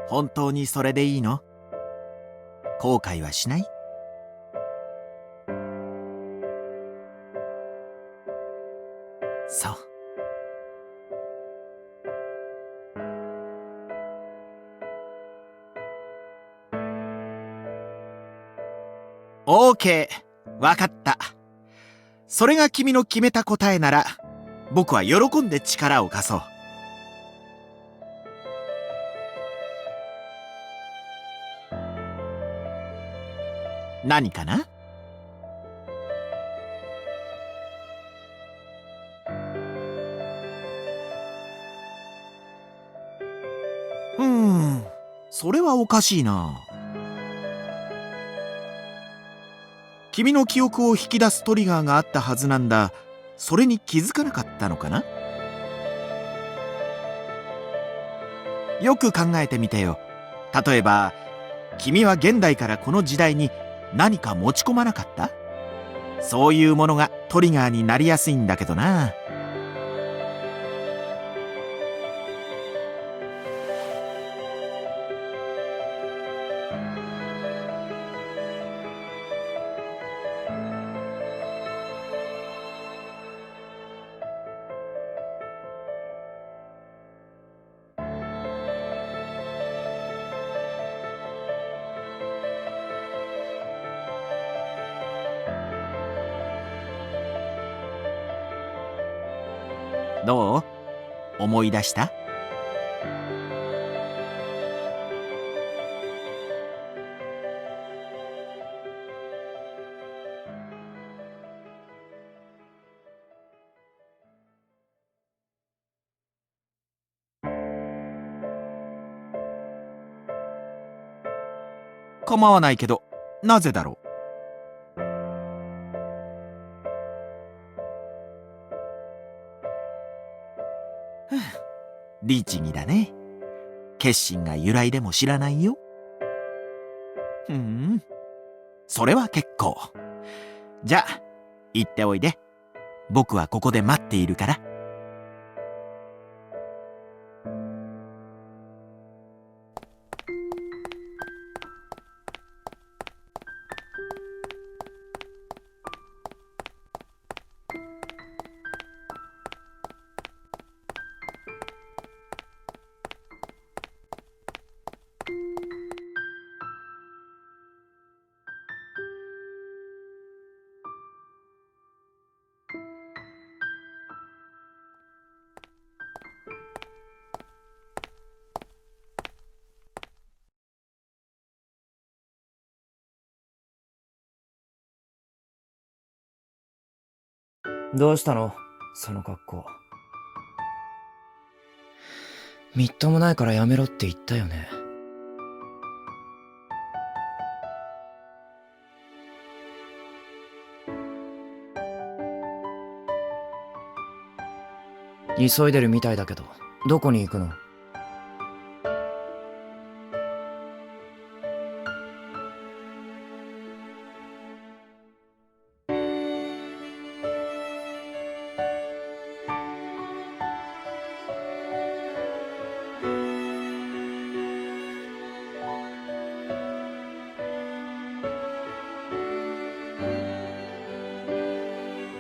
本当にそれでいいの？後悔はしない？そう。オーケー、わかった。それが君の決めた答えなら、僕は喜んで力を貸そう。何かな？それはおかしいな。君の記憶を引き出すトリガーがあったはずなんだ。それに気づかなかったのかな？よく考えてみてよ。例えば、君は現代からこの時代に何か持ち込まなかった？そういうものがトリガーになりやすいんだけどな。どう？思い出した？構わないけど、なぜだろう？律儀だね。決心が由来でも知らないよ。それは結構。じゃあ、行っておいで。僕はここで待っているから。どうしたの？その格好。みっともないからやめろって言ったよね。急いでるみたいだけど、どこに行くの？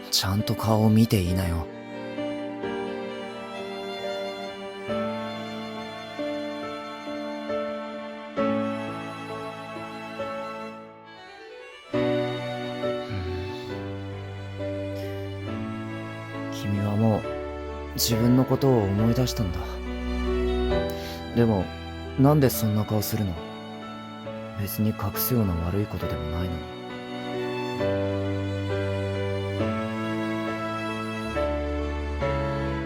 ちゃんと顔を見ていいなよ。君はもう自分のことを思い出したんだ。でも、なんでそんな顔するの？別に隠すような悪いことでもないのに。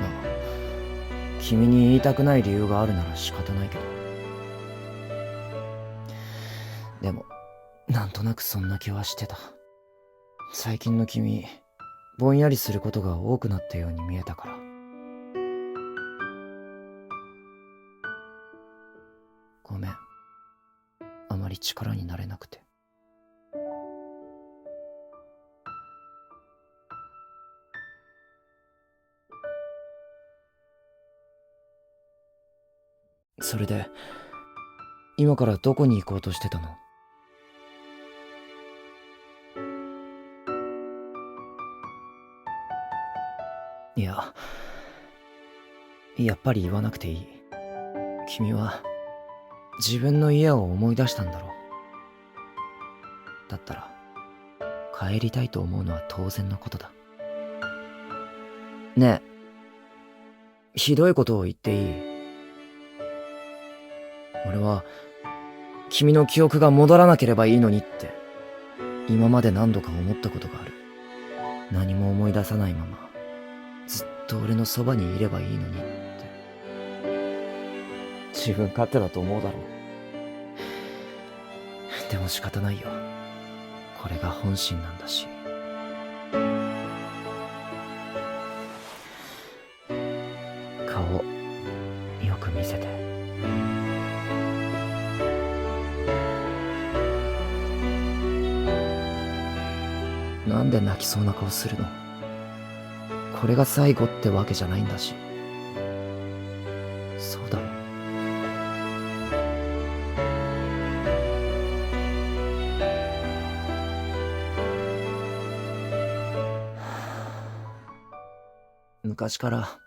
まあ、君に言いたくない理由があるなら仕方ないけど。でも、なんとなくそんな気はしてた。最近の君、ぼんやりすることが多くなったように見えたから。ごめん。あまり力になれなくて。それで、今からどこに行こうとしてたの？いや、やっぱり言わなくていい。君は自分の家を思い出したんだろう。だったら帰りたいと思うのは当然のことだ。ねえ、ひどいことを言っていい？俺は君の記憶が戻らなければいいのにって今まで何度か思ったことがある。何も思い出さないままずっと俺のそばにいればいいのにって。自分勝手だと思うだろう。でも仕方ないよ。これが本心なんだし。顔よく見せて。なんで泣きそうな顔するの？これが最後ってわけじゃないんだし。そうだろ。昔から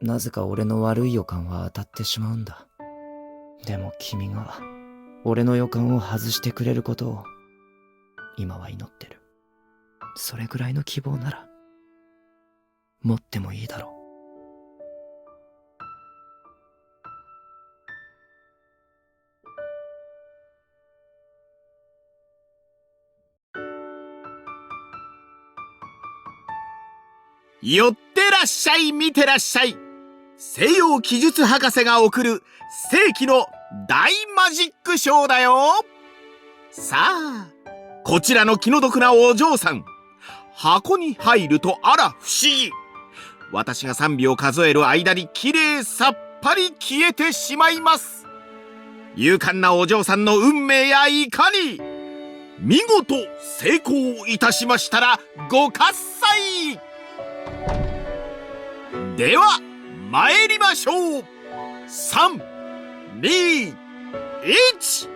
なぜか俺の悪い予感は当たってしまうんだ。でも君が俺の予感を外してくれることを今は祈ってる。それぐらいの希望なら持ってもいいだろう。寄ってらっしゃい、見てらっしゃい。西洋記述博士が送る世紀の大マジックショーだよ。さあ、こちらの気の毒なお嬢さん、箱に入るとあら不思議。私が3秒数える間にきれいさっぱり消えてしまいます。勇敢なお嬢さんの運命やいかに。見事成功いたしましたらご喝采。では参りましょう。3、2、1。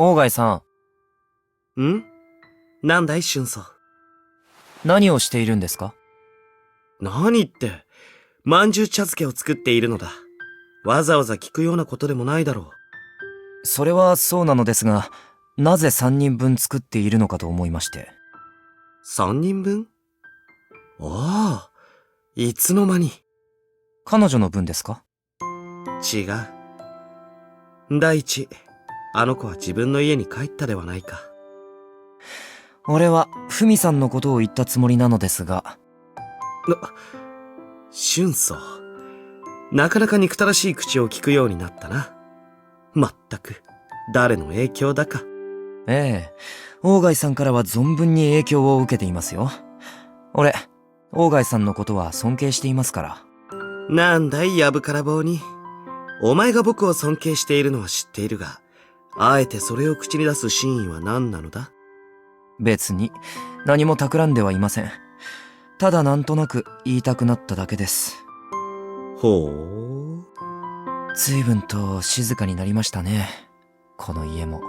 大貝さん？なんだい、俊宗。何をしているんですか？何って、まんじゅう茶漬けを作っているのだ。わざわざ聞くようなことでもないだろそれはそうなのですが、なぜ3人分作っているのかと思いまして。う。3人分？ああ、いつの間に。彼女の分ですか？違う。第一、あの子は自分の家に帰ったではないか。俺は、ふみさんのことを言ったつもりなのですが。俊宗。なかなか憎たらしい口を聞くようになったな。まったく、誰の影響だか。ええ、大貝さんからは存分に影響を受けていますよ。俺、大貝さんのことは尊敬していますから。なんだい、やぶから棒に。お前が僕を尊敬しているのは知っているが、あえてそれを口に出す真意は何なのだ？別に、何も企んではいません。ただなんとなく言いたくなっただけです。ほう。随分と静かになりましたね。この家も。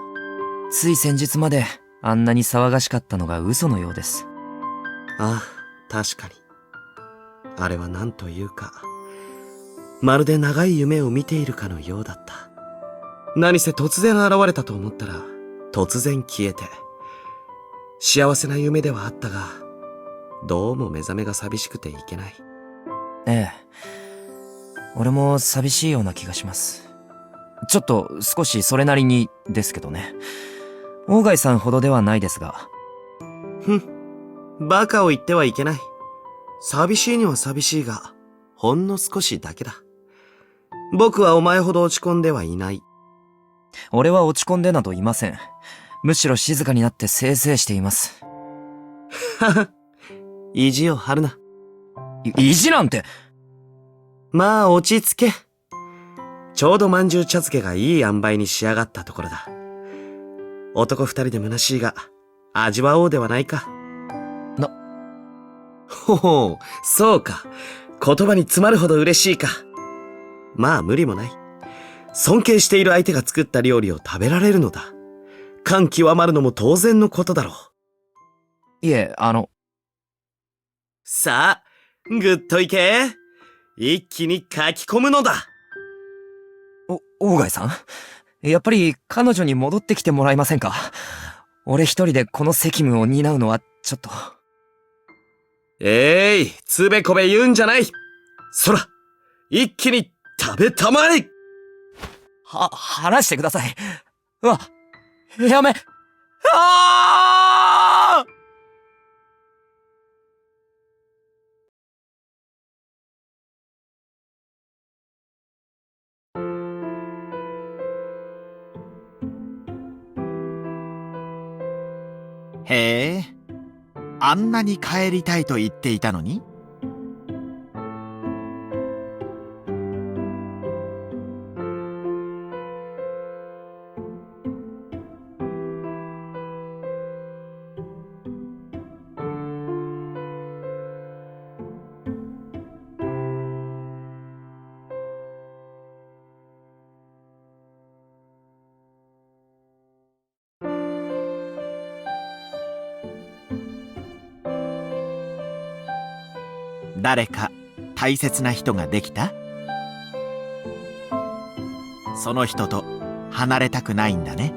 つい先日まであんなに騒がしかったのが嘘のようです。ああ、確かに。あれは何というか、まるで長い夢を見ているかのようだった。何せ突然現れたと思ったら、突然消えて。幸せな夢ではあったが、どうも目覚めが寂しくていけない。ええ。俺も寂しいような気がします。ちょっと少しそれなりにですけどね。大貝さんほどではないですが。ふん。バカを言ってはいけない。寂しいには寂しいが、ほんの少しだけだ。僕はお前ほど落ち込んではいない。俺は落ち込んでなどいません。むしろ静かになってせいせいしています。はは。意地を張るな。意地なんて。まあ落ち着け。ちょうどまんじゅう茶漬けがいい塩梅に仕上がったところだ。男2人で虚しいが、味わおうではないか。ほほう、そうか。言葉に詰まるほど嬉しいか。まあ無理もない。尊敬している相手が作った料理を食べられるのだ。感極まるのも当然のことだろう。いえ、さあ、ぐっといけ。一気に書き込むのだ。大貝さん？やっぱり彼女に戻ってきてもらえませんか？俺一人でこの責務を担うのはちょっと。つべこべ言うんじゃない。そら、一気に食べたまえ。話してください。やめ。ああ！へえ、あんなに帰りたいと言っていたのに？誰か大切な人ができた？その人と離れたくないんだね。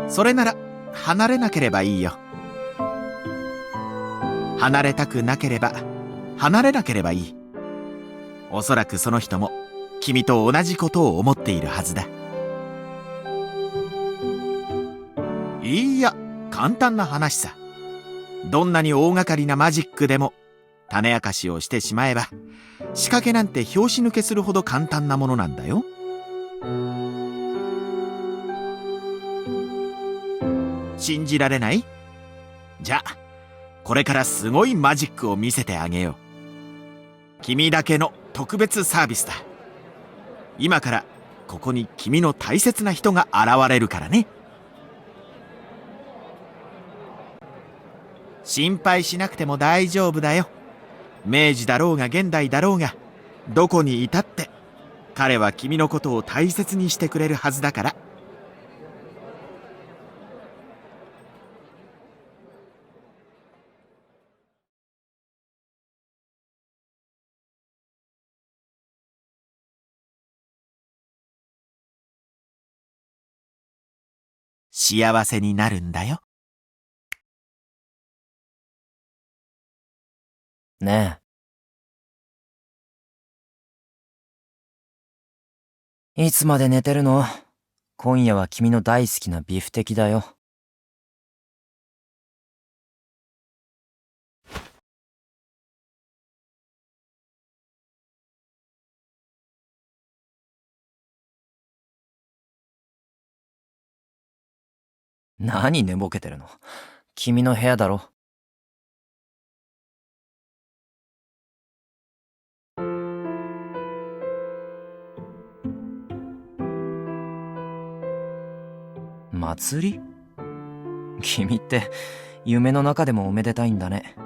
それなら離れなければいいよ。離れたくなければ離れなければいい。おそらくその人も君と同じことを思っているはずだ。いいや、簡単な話さ。どんなに大掛かりなマジックでも種明かしをしてしまえば、仕掛けなんて拍子抜けするほど簡単なものなんだよ。信じられない？じゃあこれからすごいマジックを見せてあげよう。君だけの特別サービスだ。今からここに君の大切な人が現れるからね。心配しなくても大丈夫だよ。明治だろうが現代だろうが、どこにいたって彼は君のことを大切にしてくれるはずだから。幸せになるんだよ。ねえ。いつまで寝てるの？今夜は君の大好きなビフテキだよ。何寝ぼけてるの？君の部屋だろ。祭り？君って夢の中でもおめでたいんだね。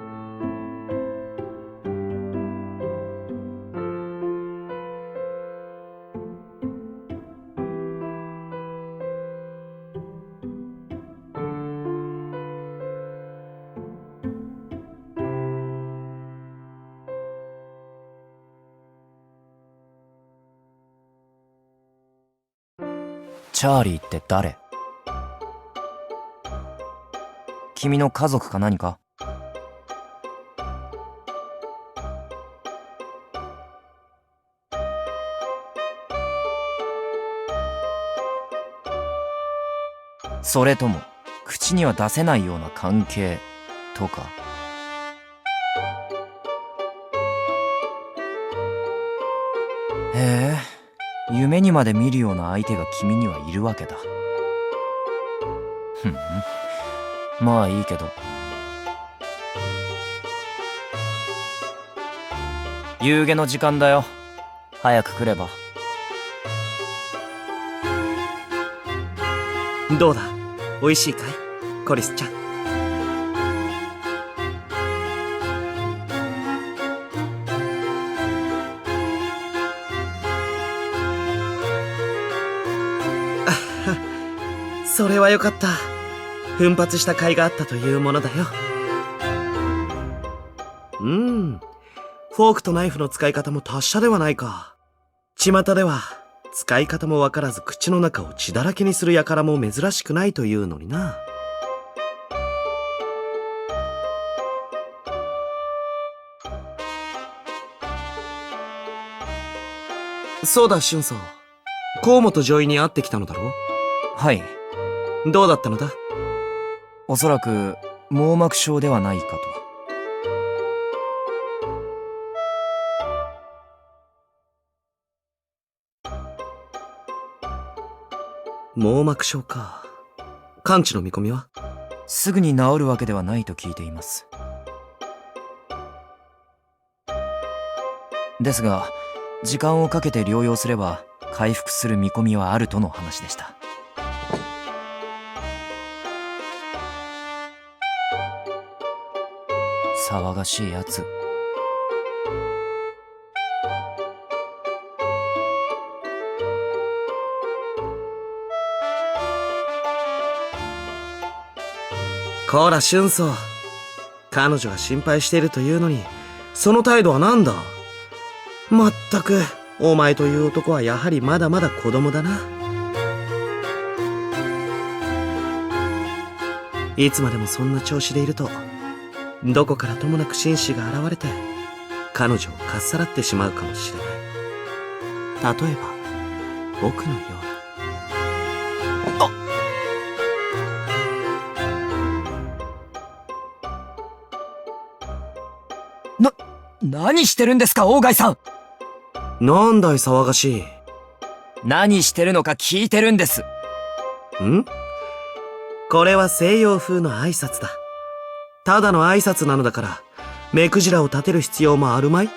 チャーリーって誰？君の家族か何か？それとも口には出せないような関係とか？へえ、夢にまで見るような相手が君にはいるわけだ。ふん、まあいいけど。夕げの時間だよ。早く来れば。どうだ、美味しいかいコリスちゃん。それはよかった。奮発した甲斐があったというものだよ。フォークとナイフの使い方も達者ではないか。巷では使い方もわからず口の中を血だらけにする輩も珍しくないというのにな。そうだ、俊宗。河本女医に会ってきたのだろう？はい。どうだったのだ？おそらく網膜症ではないかと。網膜症か。完治の見込みは？すぐに治るわけではないと聞いています。ですが、時間をかけて療養すれば回復する見込みはあるとの話でした。騒がしいやつ。こら、俊宗。彼女が心配しているというのに、その態度は何だ？まったく、お前という男はやはりまだまだ子供だな。いつまでもそんな調子でいると、どこからともなく紳士が現れて、彼女をかっさらってしまうかもしれない。例えば、僕のような。何してるんですか、鴎外さん。なんだい騒がしい。何してるのか聞いてるんです。これは西洋風の挨拶だ。ただの挨拶なのだから、目くじらを立てる必要もあるまい？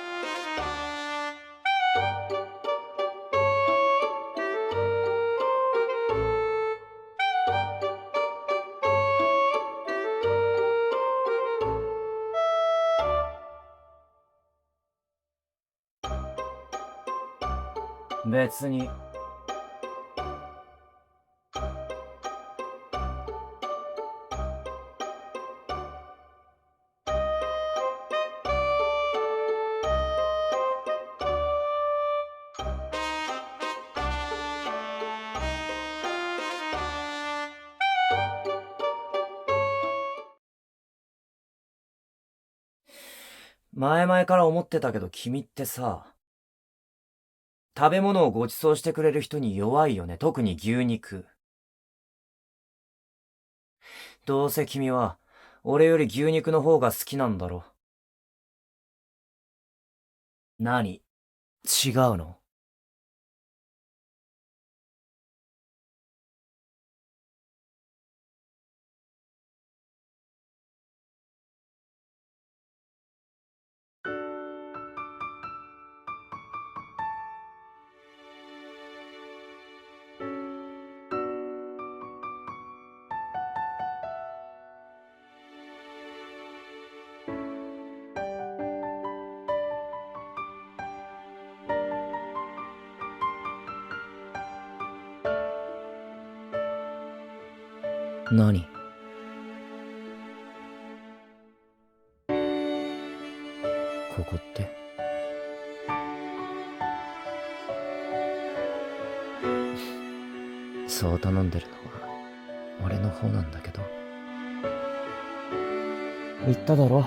別に。前々から思ってたけど君ってさ、食べ物をご馳走してくれる人に弱いよね。特に牛肉。どうせ君は俺より牛肉の方が好きなんだろ。何？違うの？何？ここってそう頼んでるのは俺の方なんだけど。言っただろ、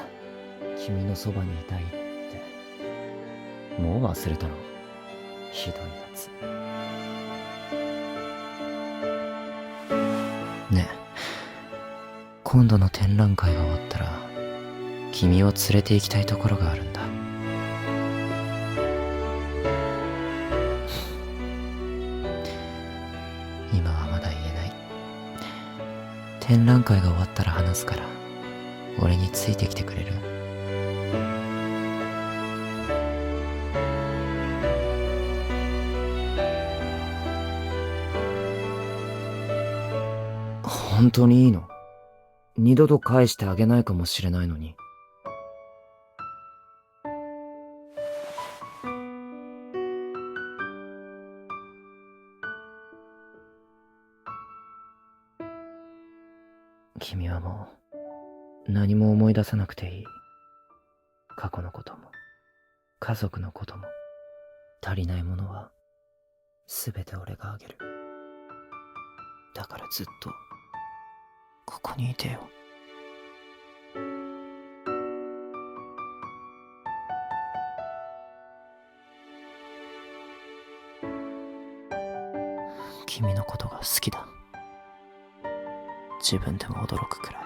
君のそばにいたいって。もう忘れたの？ひどいやつ。ねえ、今度の展覧会が終わったら君を連れて行きたいところがあるんだ。今はまだ言えない。展覧会が終わったら話すから俺についてきてくれる？本当にいいの？二度と返してあげないかもしれないのに。君はもう何も思い出さなくていい。過去のことも家族のことも足りないものは全て俺があげる。だからずっとここにいてよ。君のことが好きだ。自分でも驚くくら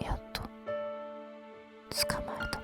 い。やっと捕まえた。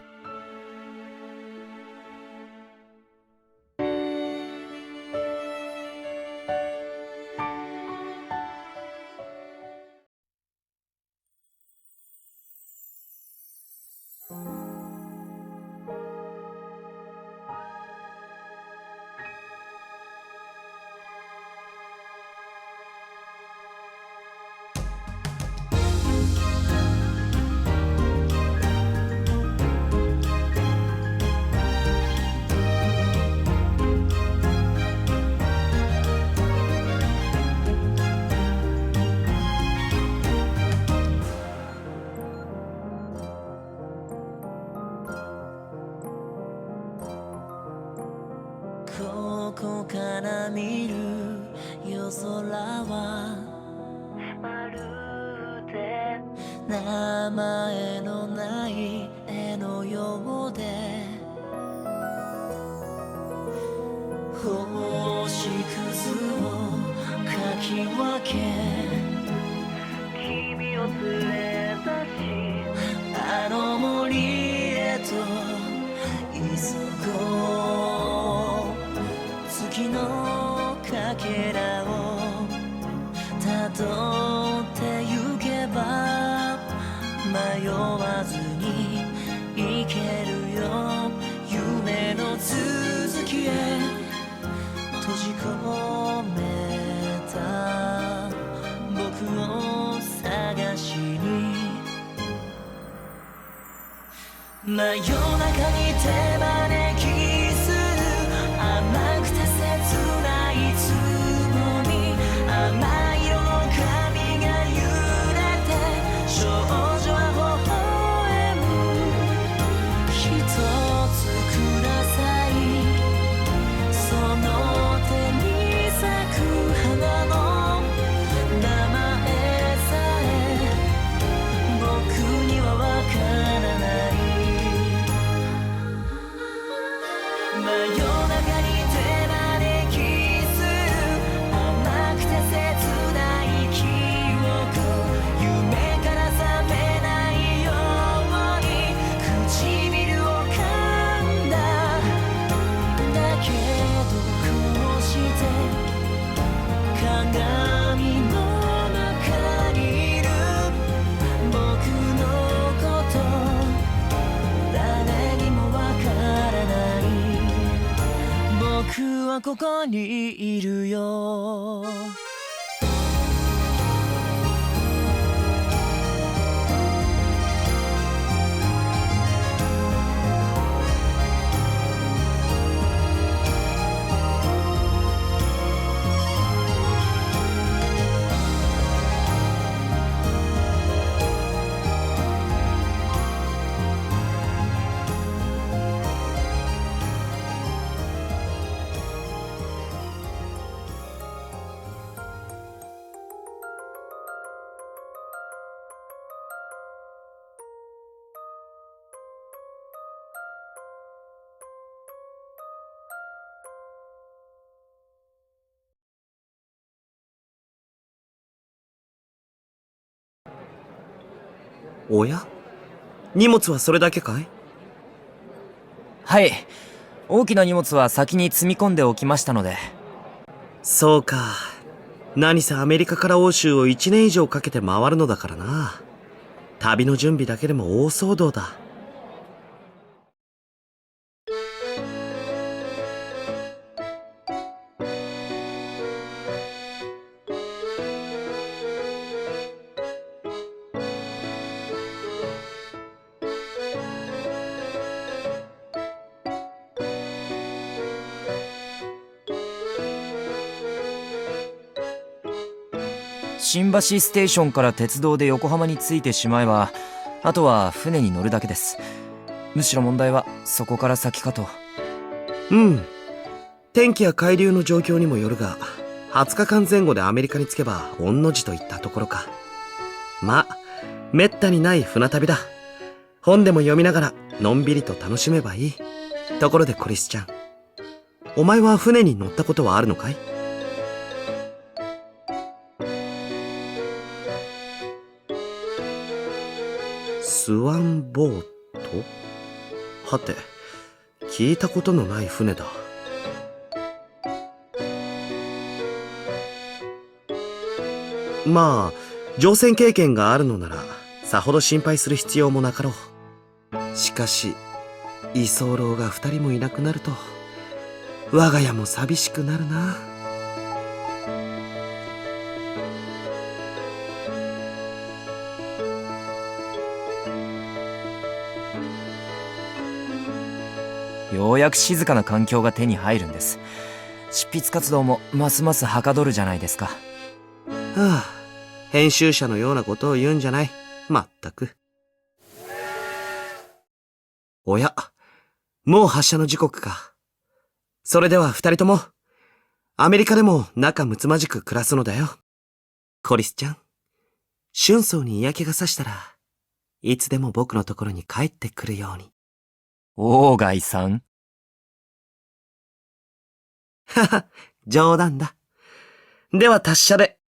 ここから見る夜空はまるで名前のない絵のようで、星屑をかき分け君を連れ出しあの森へと急ごう。月のかけらをたどってゆけば迷わずに行けるよ。夢の続きへ閉じ込めた僕を探しに真夜中に手招きする雨ここにいるよ。おや？荷物はそれだけかい？はい。大きな荷物は先に積み込んでおきましたので。そうか。何せアメリカから欧州を1年以上かけて回るのだからな。旅の準備だけでも大騒動だ。新橋ステーションから鉄道で横浜に着いてしまえば、あとは船に乗るだけです。むしろ問題はそこから先かと。うん。天気や海流の状況にもよるが、20日間前後でアメリカに着けば御の字といったところか。まあ、めったにない船旅だ。本でも読みながらのんびりと楽しめばいい。ところでクリスチャン、お前は船に乗ったことはあるのかい？スワンボート？はて、聞いたことのない船だ。まあ、乗船経験があるのなら、さほど心配する必要もなかろう。しかし、居候が2人もいなくなると、我が家も寂しくなるな。ようやく静かな環境が手に入るんです。執筆活動もますますはかどるじゃないですか。はあ、編集者のようなことを言うんじゃない。まったく。おや、もう発車の時刻か。それでは2人とも、アメリカでも仲睦まじく暮らすのだよ。コリスちゃん、春草に嫌気がさしたら、いつでも僕のところに帰ってくるように。鴎外さん。はは、冗談だ。では達者で。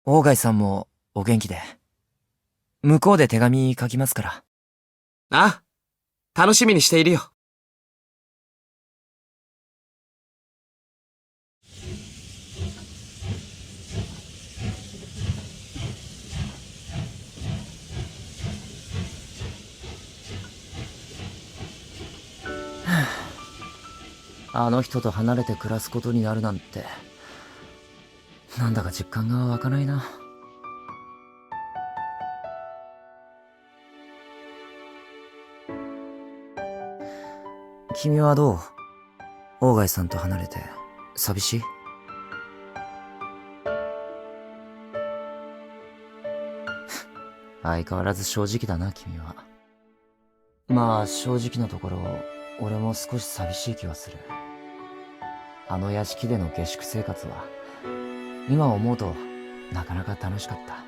鴎外さんもお元気で。向こうで手紙書きますから。ああ、楽しみにしているよ。あの人と離れて暮らすことになるなんて、なんだか実感が湧かないな。君はどう？鴎外さんと離れて寂しい？相変わらず正直だな、君は。まあ正直なところ、俺も少し寂しい気はする。あの屋敷での下宿生活は、今思うとなかなか楽しかった。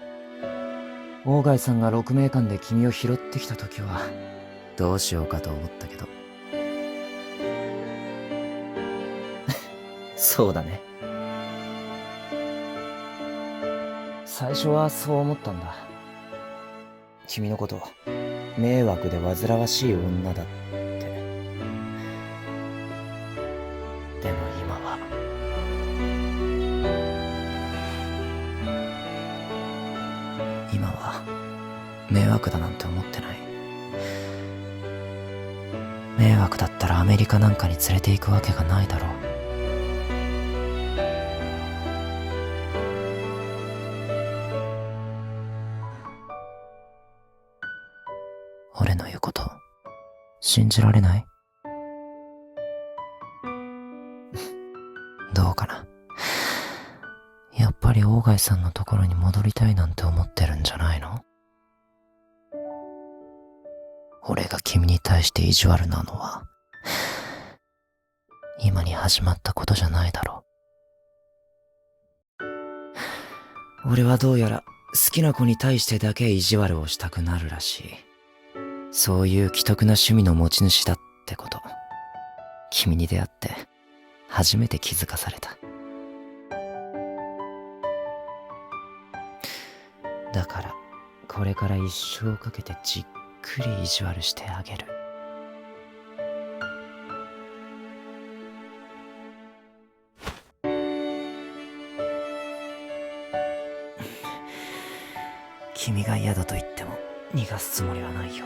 鴎外さんが鹿鳴館で君を拾ってきた時は、どうしようかと思ったけど。そうだね。最初はそう思ったんだ。君のこと、迷惑で煩わしい女だって。でも今は。今は迷惑だなんて思ってない。迷惑だったらアメリカなんかに連れて行くわけがないだろう。俺の言うこと信じられない？どうかな。やっぱり大貝さんのところに戻りたいなんて思ってるんじゃないの？俺が君に対して意地悪なのは今に始まったことじゃないだろう。俺はどうやら好きな子に対してだけ意地悪をしたくなるらしい。そういう奇特な趣味の持ち主だってこと、君に出会って初めて気づかされた。だからこれから一生かけてじっくり意地悪してあげる。君が嫌だと言っても逃がすつもりはないよ。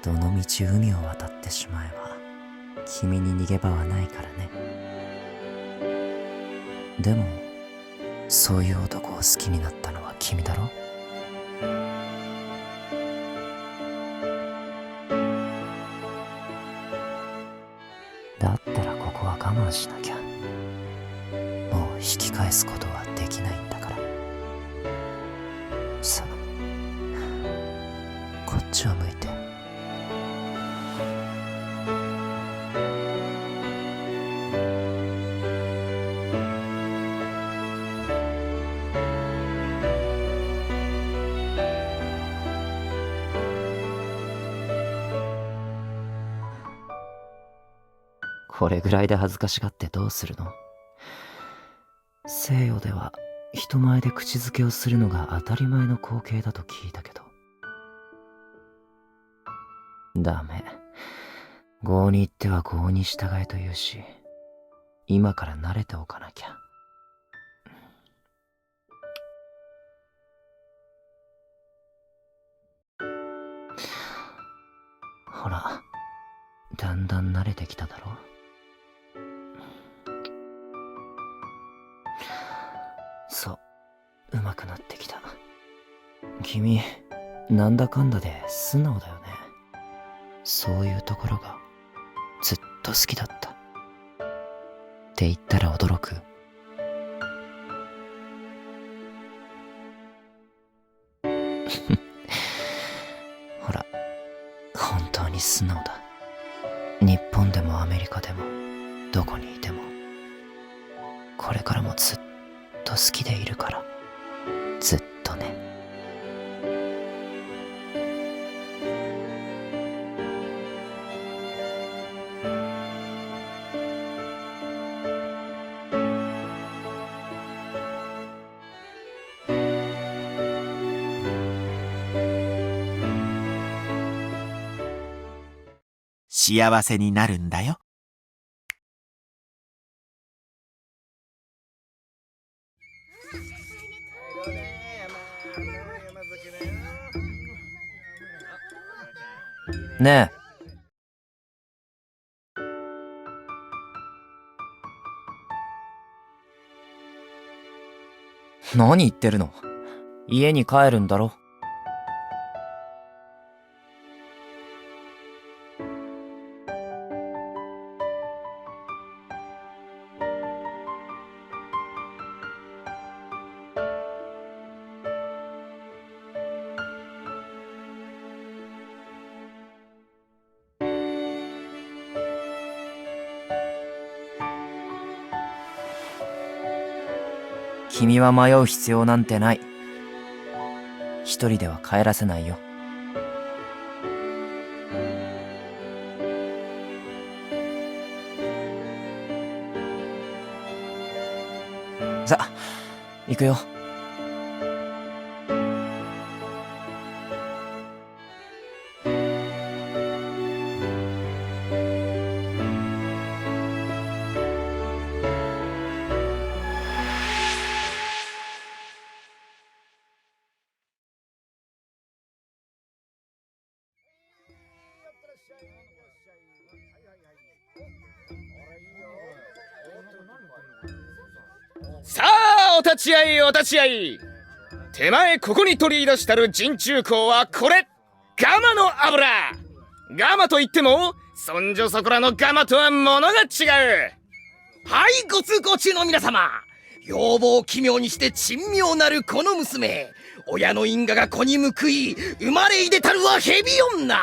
どのみち海を渡ってしまえば君に逃げ場はないからね。でもそういう男を好きになったのは君だろ。だったらここは我慢しなきゃ。もう引き返すことはできないんだから。さあ、こっちを向いて。これぐらいで恥ずかしがってどうするの？西洋では人前で口づけをするのが当たり前の光景だと聞いたけど。ダメ。郷に行っては郷に従えと言うし、今から慣れておかなきゃ。ほら、だんだん慣れてきただろ。そう、上手くなってきた。君、なんだかんだで素直だよね。そういうところがずっと好きだった。って言ったら驚く？ほら、本当に素直だ。日本でもアメリカでもどこにいてもこれからもずっと好きでいるから。ずっとね。幸せになるんだよ。ねえ。何言ってるの？家に帰るんだろ。君は迷う必要なんてない。一人では帰らせないよ。さあ、行くよ。いってらっしゃい。立ち会いお立ち会い。手前ここに取り出したる陣中香はこれ、ガマの油。ガマといってもそんじょそこらのガマとは物が違う。はい、ご通行中の皆様、容貌を奇妙にして珍妙なるこの娘、親の因果が子に報い、生まれいでたるは蛇女。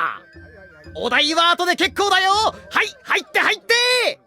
お代は後で結構だよ。はい、入って入って。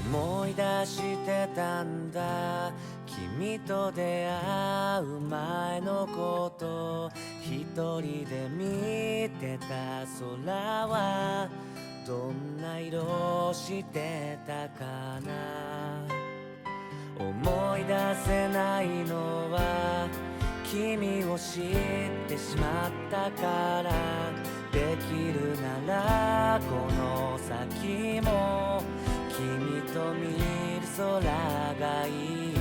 思い出してたんだ、君と出会う前のこと。一人で見てた空はどんな色してたかな。思い出せないのは君を知ってしまったから。できるならこの先も君と見る空がいい。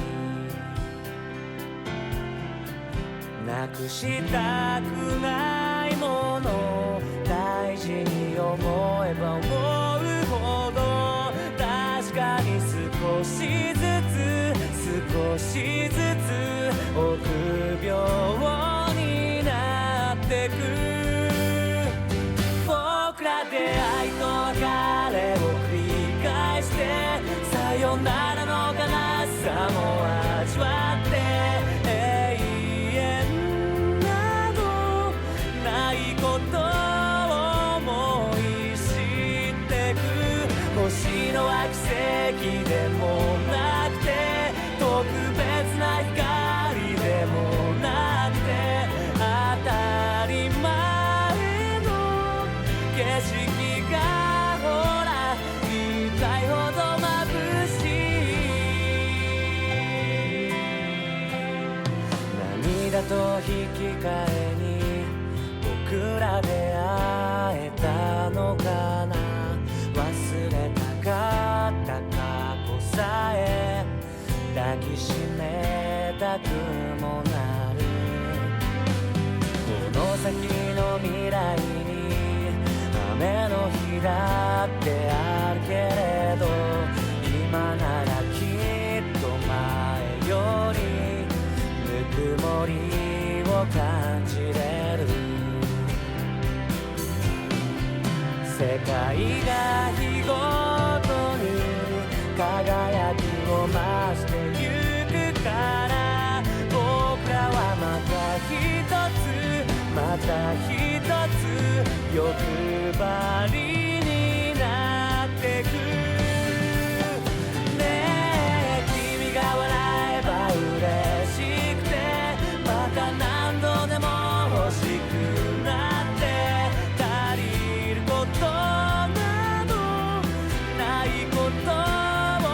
なくしたくないもの大事に思えば思うほど、確かに少しずつ臆病になってく。僕ら出会いと別れを繰り返して、さよならの悲しさも味わって、永遠などないことを思い知ってく。星のは奇跡でもなくて、特別な光でもなくて、当たり前の景色がほら痛いほど眩しい。涙と引き換えに僕ら出会えたのかな。忘れたかった過去さえ抱きしめたくもなる。この先の未来に雨の日だってあるけれど、今ならきっと前よりぬくもりを感じれる。世界が日ごとに輝きを増してゆくから、僕らはまた一つ欲張りになってく。ねえ君が笑えば嬉しくて、また何度でも欲しくなって、足りることなどないことを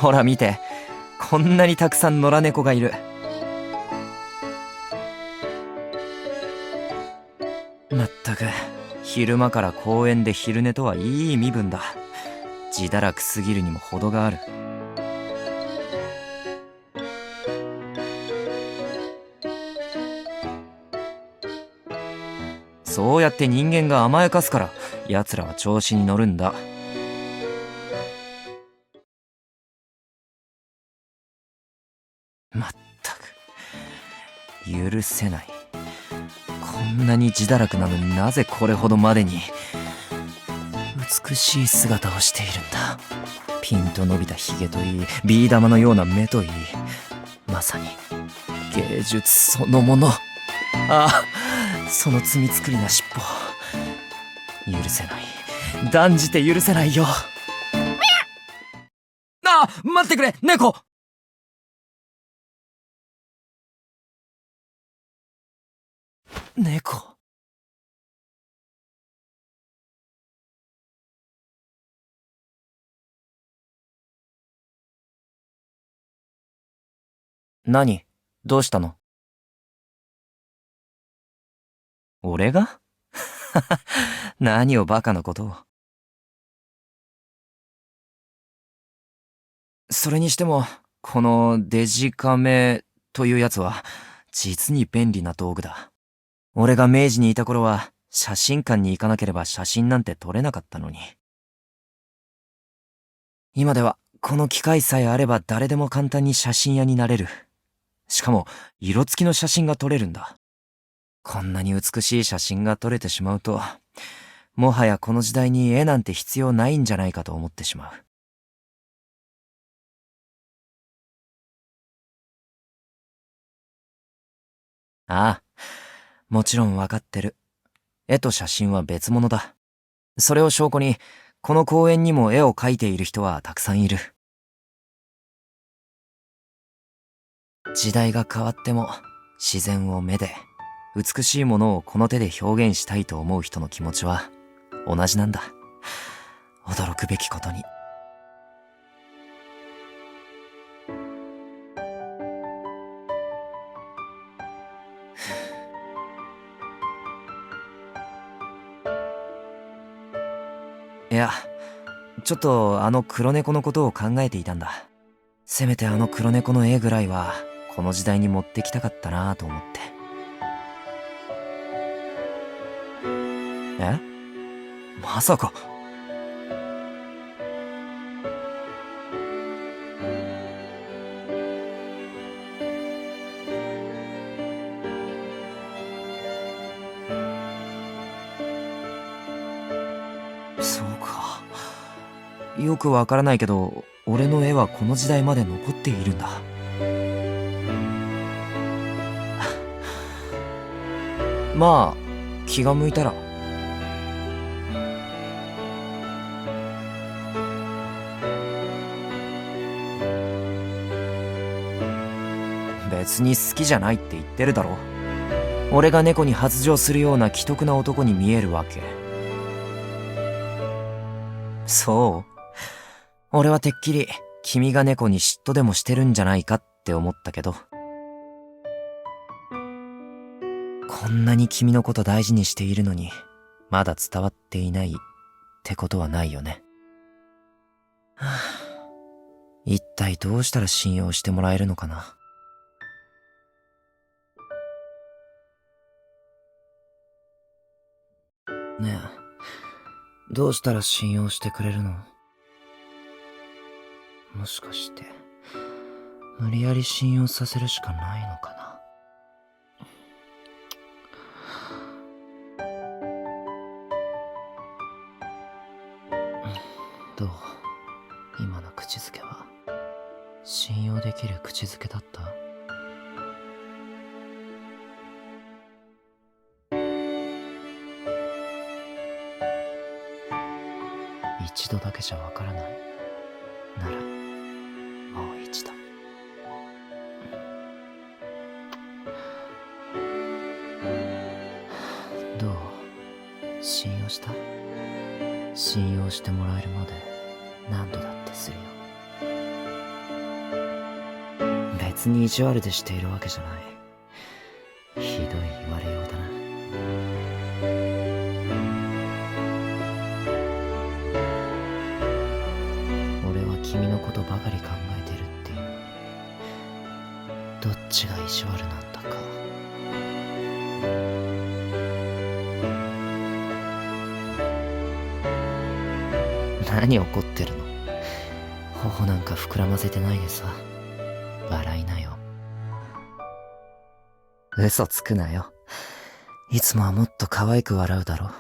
ほら見て、こんなにたくさん野良猫がいる。まったく、昼間から公園で昼寝とはいい身分だ。自堕落すぎるにも程がある。そうやって人間が甘やかすから奴らは調子に乗るんだ。まったく許せない。こんなに自堕落なのになぜこれほどまでに美しい姿をしているんだ。ピンと伸びたヒゲといい、ビー玉のような目といい、まさに芸術そのもの。ああ、その罪作りな尻尾、許せない、断じて許せないよ。あ、待ってくれ、猫。猫。何？どうしたの？俺が？何をバカなことを。それにしても、このデジカメというやつは、実に便利な道具だ。俺が明治にいた頃は、写真館に行かなければ写真なんて撮れなかったのに。今では、この機械さえあれば誰でも簡単に写真屋になれる。しかも、色付きの写真が撮れるんだ。こんなに美しい写真が撮れてしまうと、もはやこの時代に絵なんて必要ないんじゃないかと思ってしまう。ああ、もちろんわかってる。絵と写真は別物だ。それを証拠に、この公園にも絵を描いている人はたくさんいる。時代が変わっても、自然を目で、美しいものをこの手で表現したいと思う人の気持ちは同じなんだ。驚くべきことに。いや、ちょっとあの黒猫のことを考えていたんだ。せめてあの黒猫の絵ぐらいはこの時代に持ってきたかったなと思って。え？まさか。そうか。よくわからないけど、俺の絵はこの時代まで残っているんだ。まあ、気が向いたら。別に好きじゃないって言ってるだろ。俺が猫に発情するような奇特な男に見えるわけ。そう？俺はてっきり君が猫に嫉妬でもしてるんじゃないかって思ったけど。こんなに君のこと大事にしているのに、まだ伝わっていないってことはないよね。はあ、一体どうしたら信用してもらえるのかな。ねえ、どうしたら信用してくれるの？もしかして、無理やり信用させるしかないのかな。どう？今の口づけは、信用できる口づけだった？一度だけじゃわからないなら、もう一度。どう？信用した？信用してもらえるまで何度だってするよ。別に意地悪でしているわけじゃない。ひどい言われようだな。俺は君のことばかり考えてるっていう。どっちが意地悪なんだか。何怒ってるの？頬なんか膨らませてないでさ。笑いなよ。嘘つくなよ。いつもはもっと可愛く笑うだろ。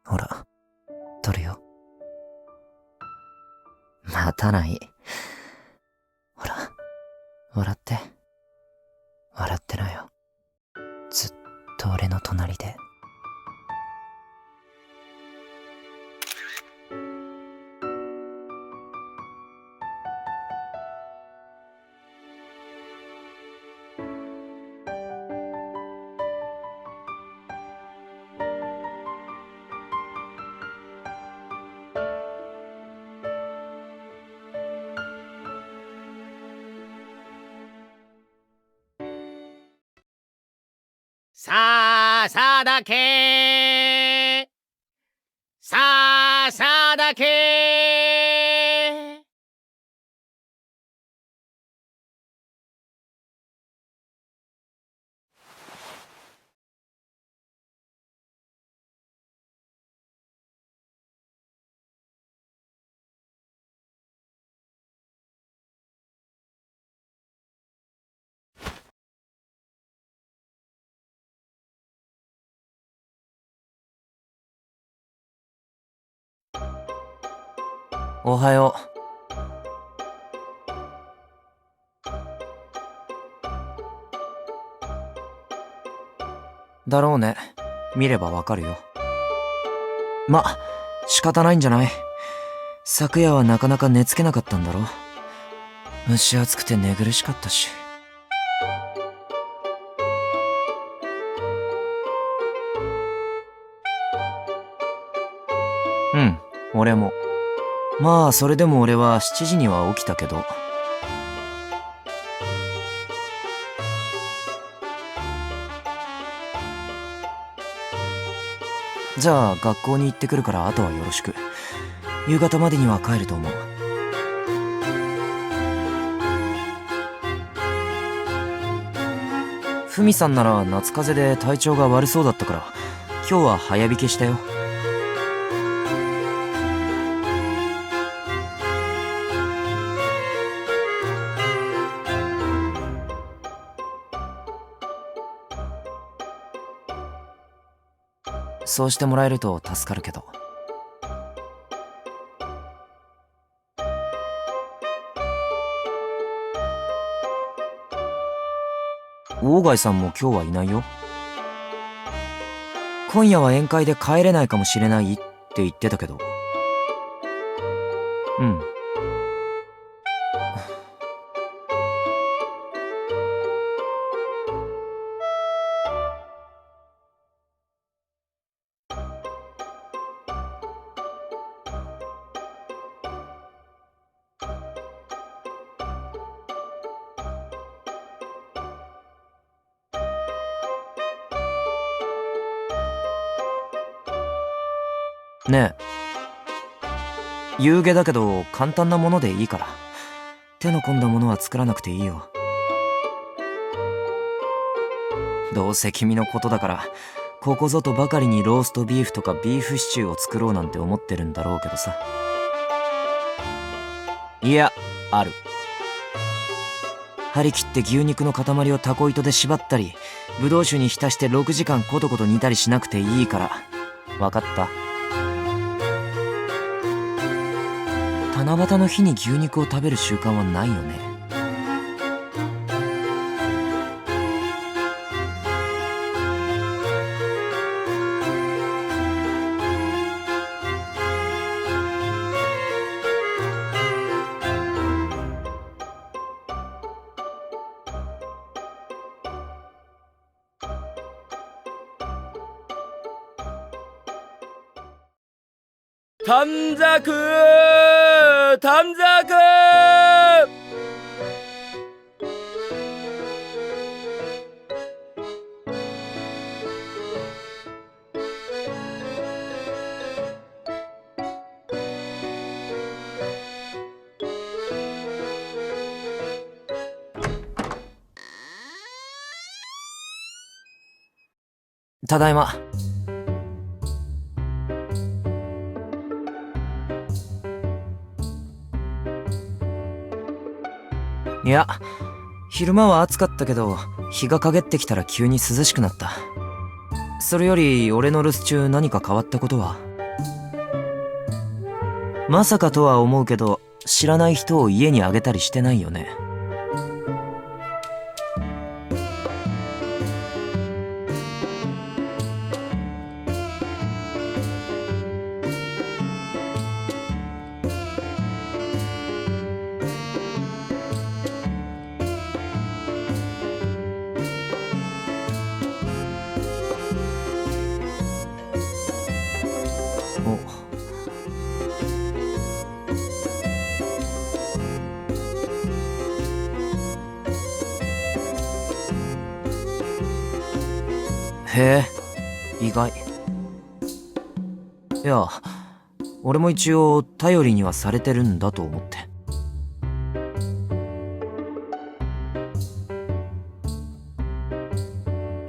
ほら、撮るよ。待たない。ほら、笑って。笑ってなよ。ずっと俺の隣で。さあさあだけさあさあだけおはよう。だろうね。見ればわかるよ。ま、仕方ないんじゃない？昨夜はなかなか寝つけなかったんだろ。蒸し暑くて寝苦しかったし。うん、俺も。まあ、それでも俺は7時には起きたけど。じゃあ、学校に行ってくるからあとはよろしく。夕方までには帰ると思う。ふみさんなら夏風邪で体調が悪そうだったから、今日は早引けしたよ。そうしてもらえると助かるけど。大貝さんも今日はいないよ。今夜は宴会で帰れないかもしれないって言ってたけど。うん。ねえ、夕げだけど簡単なものでいいから、手の込んだものは作らなくていいよ。どうせ君のことだから、ここぞとばかりにローストビーフとかビーフシチューを作ろうなんて思ってるんだろうけどさ。いや、ある。張り切って牛肉の塊をタコ糸で縛ったり、ブドウ酒に浸して6時間コトコト煮たりしなくていいから。わかった？七夕の日に牛肉を食べる習慣はないよね。短冊短冊。ただいま。いや、昼間は暑かったけど、日が陰ってきたら急に涼しくなった。それより俺の留守中何か変わったことは？まさかとは思うけど、知らない人を家にあげたりしてないよね。へえ、意外。いや、俺も一応頼りにはされてるんだと思って。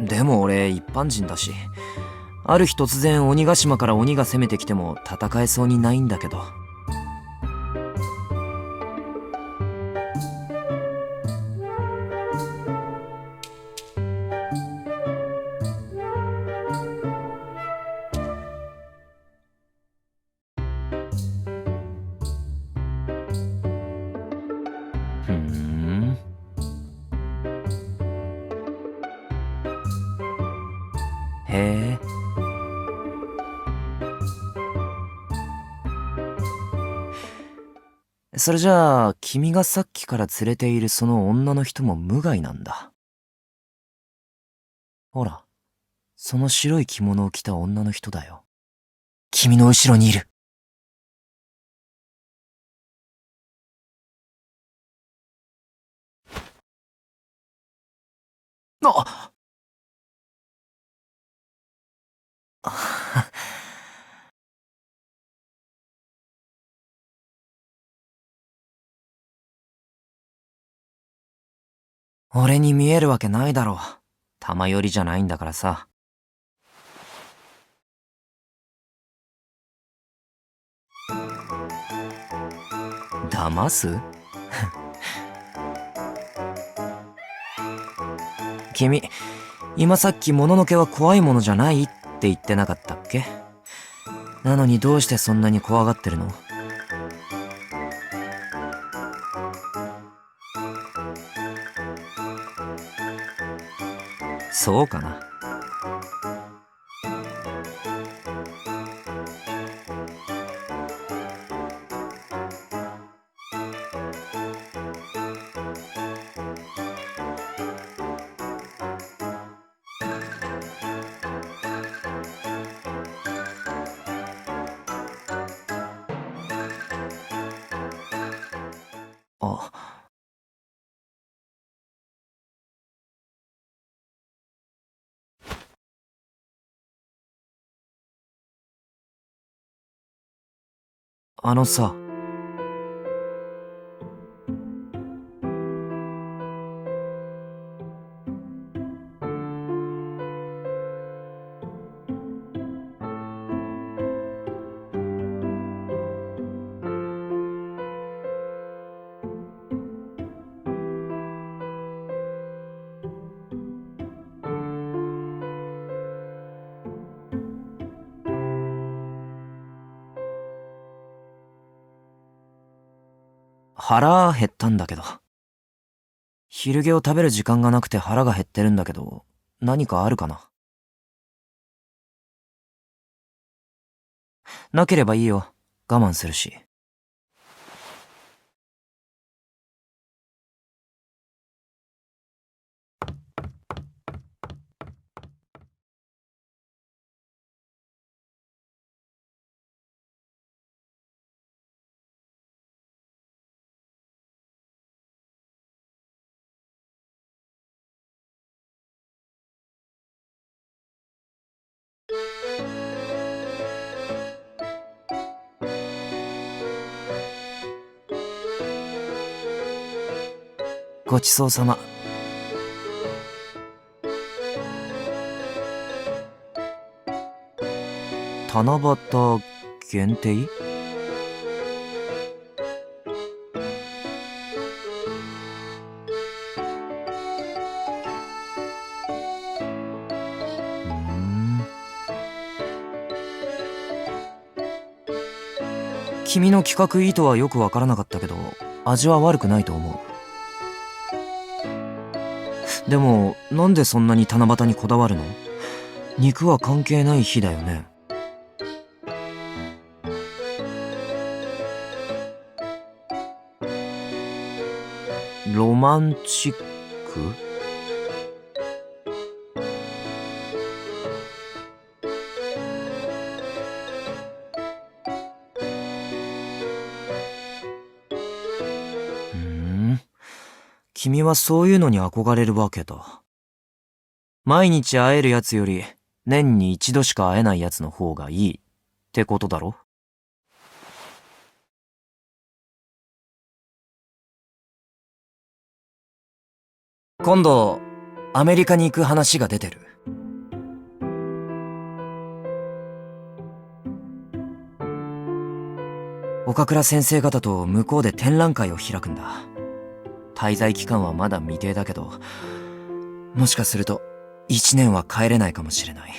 でも俺一般人だし、ある日突然鬼ヶ島から鬼が攻めてきても戦えそうにないんだけど。ふん。へえ。それじゃあ、君がさっきから連れているその女の人も無害なんだ。ほら、その白い着物を着た女の人だよ。君の後ろにいる。あ俺に見えるわけないだろう。玉寄りじゃないんだからさ。騙す？君、今さっきもののけは怖いものじゃないって言ってなかったっけ？なのにどうしてそんなに怖がってるの？そうかな。あ、あのさ。腹減ったんだけど。昼寝を食べる時間がなくて腹が減ってるんだけど、何かあるかな？なければいいよ。我慢するし。ごちそうさま。七夕限定？君の企画意図はよくわからなかったけど、味は悪くないと思う。でも、なんでそんなに七夕にこだわるの？肉は関係ない日だよね。ロマンチック？君はそういうのに憧れるわけだ。毎日会えるやつより年に一度しか会えないやつの方がいいってことだろ？今度アメリカに行く話が出てる。岡倉先生方と向こうで展覧会を開くんだ。滞在期間はまだ未定だけど、もしかすると1年は帰れないかもしれない。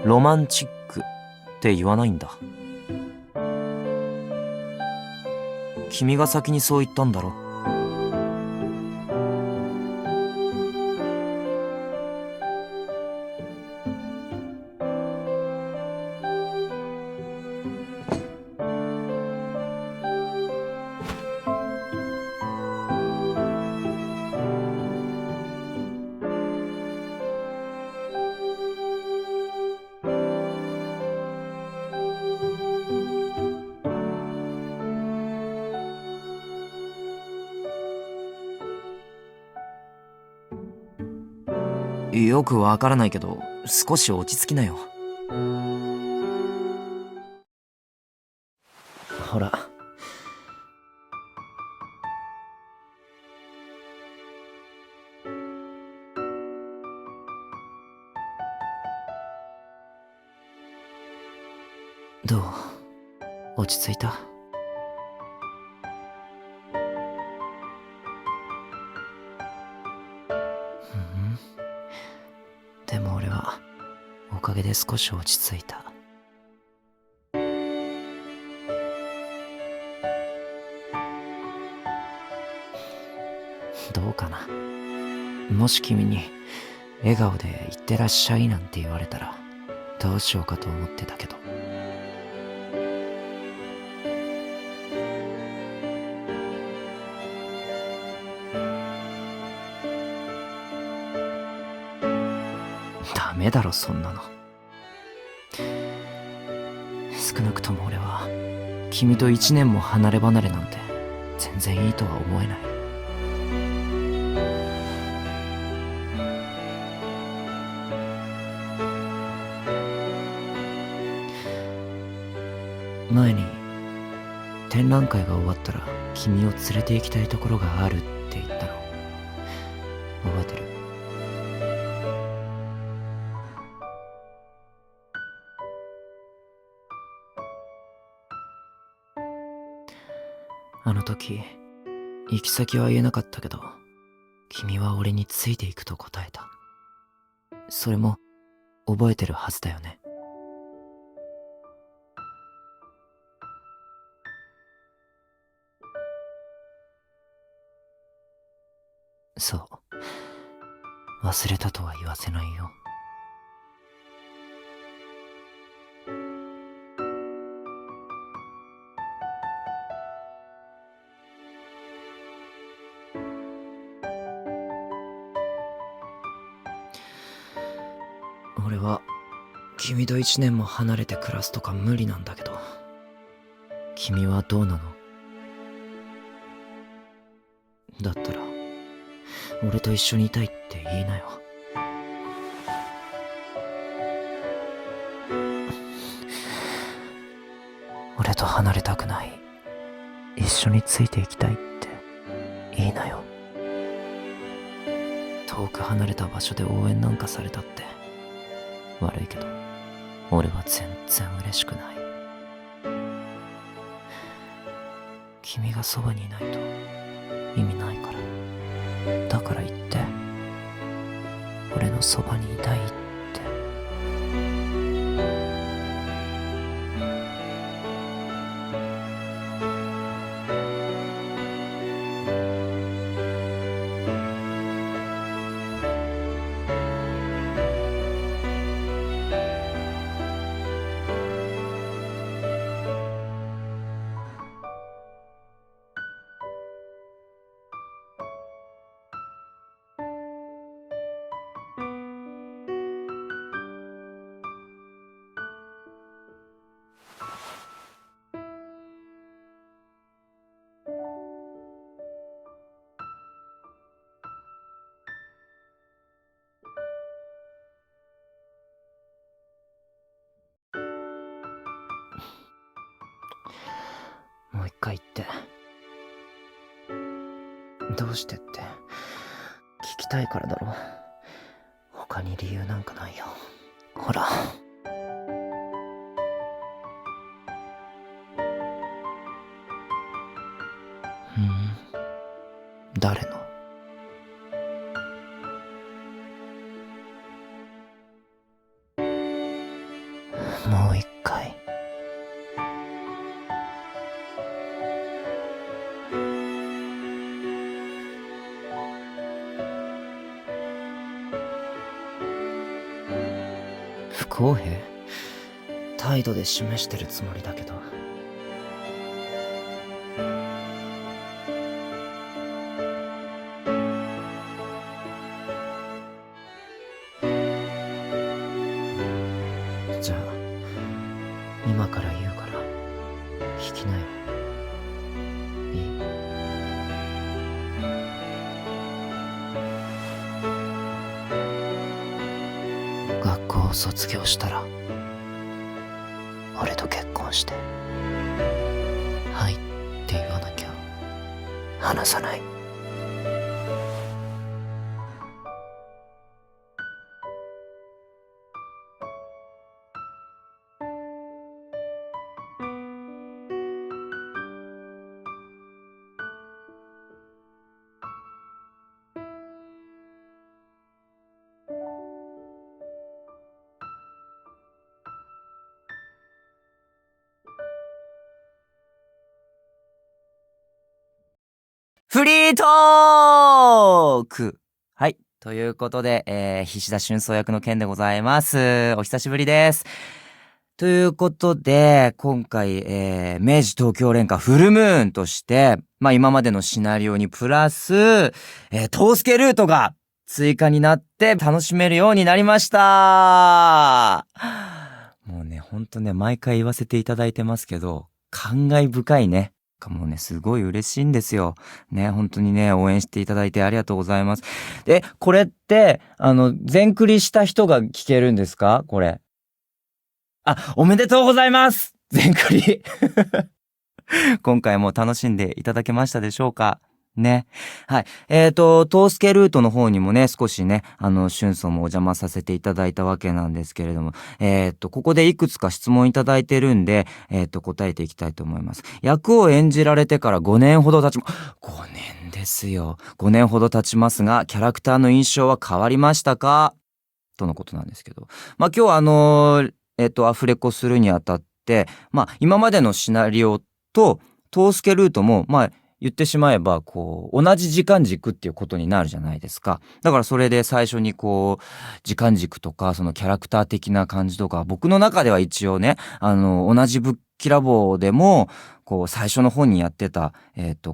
ロマンチックって言わないんだ。君が先にそう言ったんだろ。よくわからないけど、少し落ち着きなよ。ほら。どう？落ち着いた？でも俺はおかげで少し落ち着いた。どうかな。もし君に笑顔で「いってらっしゃい」なんて言われたらどうしようかと思ってたけど。ダメだろそんなの。少なくとも俺は君と1年も離れ離れなんて全然いいとは思えない。前に展覧会が終わったら君を連れて行きたいところがあるって言ったの覚えてる？あの時行き先は言えなかったけど、君は俺についていくと答えた。それも覚えてるはずだよね。そう、忘れたとは言わせないよ。俺は君と1年も離れて暮らすとか無理なんだけど、君はどうなの？だったら、俺と一緒にいたいって言いなよ。俺と離れたくない。一緒についていきたいって言いなよ。遠く離れた場所で応援なんかされたって悪いけど、俺は全然嬉しくない。君がそばにいないと意味ないから。だから言って、俺のそばにいたいって。もう一回言って。どうしてって聞きたいからだろ。他に理由なんかないよ。ほら。誰の？もう一回。不公平？態度で示してるつもりだけど。じゃあ今から言うから聞きなよ。いい？学校を卒業したら俺と結婚して、はいって言わなきゃ話さない。フリートーク。はい。ということで、菱田俊双役のケンでございます。お久しぶりです。ということで、今回、明治東京連歌フルムーンとして、今までのシナリオにプラス、トースケルートが追加になって楽しめるようになりました。もうね、ほんとね、毎回言わせていただいてますけど、感慨深いね。もうね、すごい嬉しいんですよ。ね、本当にね、応援していただいてありがとうございます。で、これって、全クリした人が聞けるんですか？これ。おめでとうございます！全クリ。今回も楽しんでいただけましたでしょうか？ね。はい。トースケルートの方にもね、少しね、春草もお邪魔させていただいたわけなんですけれども、ここでいくつか質問いただいてるんで、答えていきたいと思います。役を演じられてから5年ほど経ち5年ですよ。5年ほど経ちますが、キャラクターの印象は変わりましたか？とのことなんですけど。今日はアフレコするにあたって、今までのシナリオと、トースケルートも、言ってしまえば、同じ時間軸っていうことになるじゃないですか。だからそれで最初に時間軸とか、そのキャラクター的な感じとか、僕の中では一応ね、同じぶっきらぼうでも、最初の方にやってた、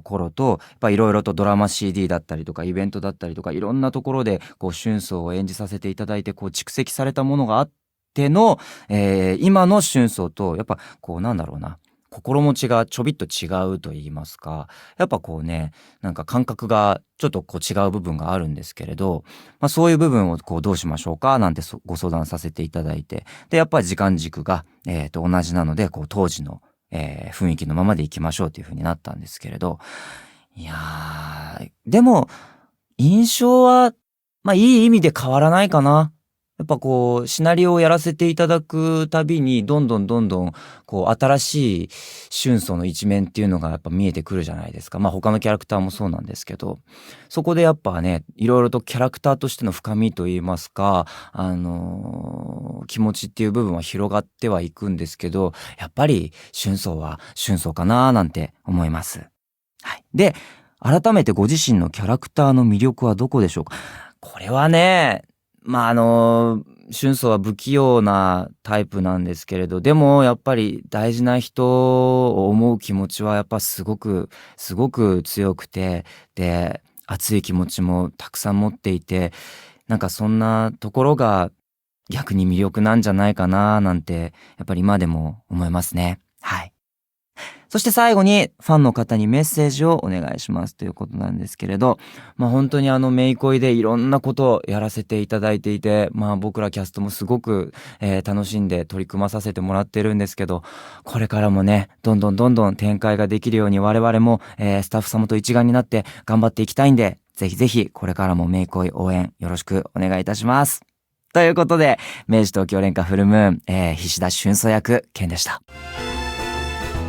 頃と、やっぱいろいろとドラマ CD だったりとか、イベントだったりとか、いろんなところで、春草を演じさせていただいて、蓄積されたものがあっての、今の春草と、やっぱ、なんだろうな。心持ちがちょびっと違うと言いますか、やっぱこうね、なんか感覚がちょっとこう違う部分があるんですけれど、そういう部分をこうどうしましょうかなんてご相談させていただいて、で、やっぱり時間軸が、同じなので、こう当時の、雰囲気のままでいきましょうというふうになったんですけれど、いやー、でも、印象は、いい意味で変わらないかな。やっぱこう、シナリオをやらせていただくたびに、どんどん、こう、新しい春草の一面っていうのがやっぱ見えてくるじゃないですか。他のキャラクターもそうなんですけど、そこでやっぱね、いろいろとキャラクターとしての深みといいますか、気持ちっていう部分は広がってはいくんですけど、やっぱり春草は春草かなーなんて思います。はい。で、改めてご自身のキャラクターの魅力はどこでしょうか？これはね、春草は不器用なタイプなんですけれど、でもやっぱり大事な人を思う気持ちはやっぱすごく強くて、で、熱い気持ちもたくさん持っていて、なんかそんなところが逆に魅力なんじゃないかななんて、やっぱり今でも思いますね。はい。そして最後にファンの方にメッセージをお願いしますということなんですけれど、本当にメイ恋でいろんなことをやらせていただいていて、僕らキャストもすごく、楽しんで取り組まさせてもらってるんですけど、これからもね、どんどん展開ができるように我々も、スタッフ様と一丸になって頑張っていきたいんで、ぜひぜひこれからもメイ恋応援よろしくお願いいたします。ということで、明治東京連歌フルムーン、菱田春草役、ケンでした。